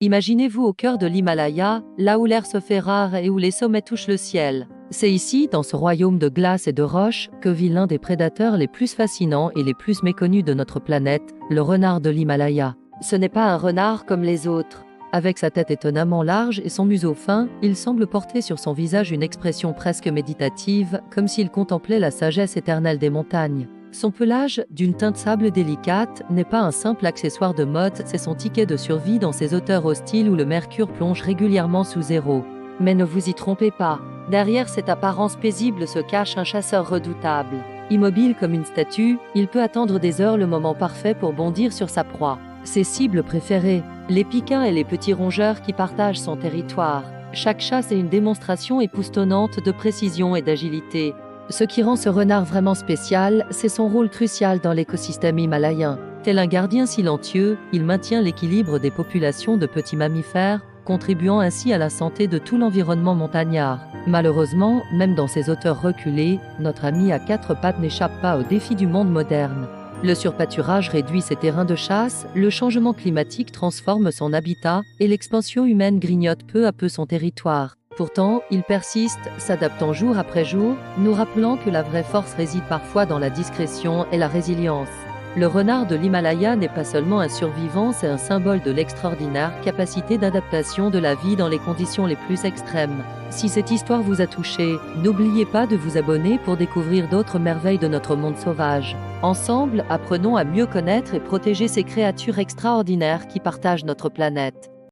Imaginez-vous au cœur de l'Himalaya, là où l'air se fait rare et où les sommets touchent le ciel. C'est ici, dans ce royaume de glace et de roches, que vit l'un des prédateurs les plus fascinants et les plus méconnus de notre planète, le renard de l'Himalaya. Ce n'est pas un renard comme les autres. Avec sa tête étonnamment large et son museau fin, il semble porter sur son visage une expression presque méditative, comme s'il contemplait la sagesse éternelle des montagnes. Son pelage, d'une teinte sable délicate, n'est pas un simple accessoire de mode, c'est son ticket de survie dans ces hauteurs hostiles où le mercure plonge régulièrement sous zéro. Mais ne vous y trompez pas, derrière cette apparence paisible se cache un chasseur redoutable. Immobile comme une statue, il peut attendre des heures le moment parfait pour bondir sur sa proie. Ses cibles préférées, les piquins et les petits rongeurs qui partagent son territoire. Chaque chasse est une démonstration époustonnante de précision et d'agilité. Ce qui rend ce renard vraiment spécial, c'est son rôle crucial dans l'écosystème himalayen. Tel un gardien silencieux, il maintient l'équilibre des populations de petits mammifères, contribuant ainsi à la santé de tout l'environnement montagnard. Malheureusement, même dans ces hauteurs reculées, notre ami à quatre pattes n'échappe pas aux défis du monde moderne. Le surpâturage réduit ses terrains de chasse, le changement climatique transforme son habitat et l'expansion humaine grignote peu à peu son territoire. Pourtant, il persiste, s'adaptant jour après jour, nous rappelant que la vraie force réside parfois dans la discrétion et la résilience. Le renard de l'Himalaya n'est pas seulement un survivant, c'est un symbole de l'extraordinaire capacité d'adaptation de la vie dans les conditions les plus extrêmes. Si cette histoire vous a touché, n'oubliez pas de vous abonner pour découvrir d'autres merveilles de notre monde sauvage. Ensemble, apprenons à mieux connaître et protéger ces créatures extraordinaires qui partagent notre planète.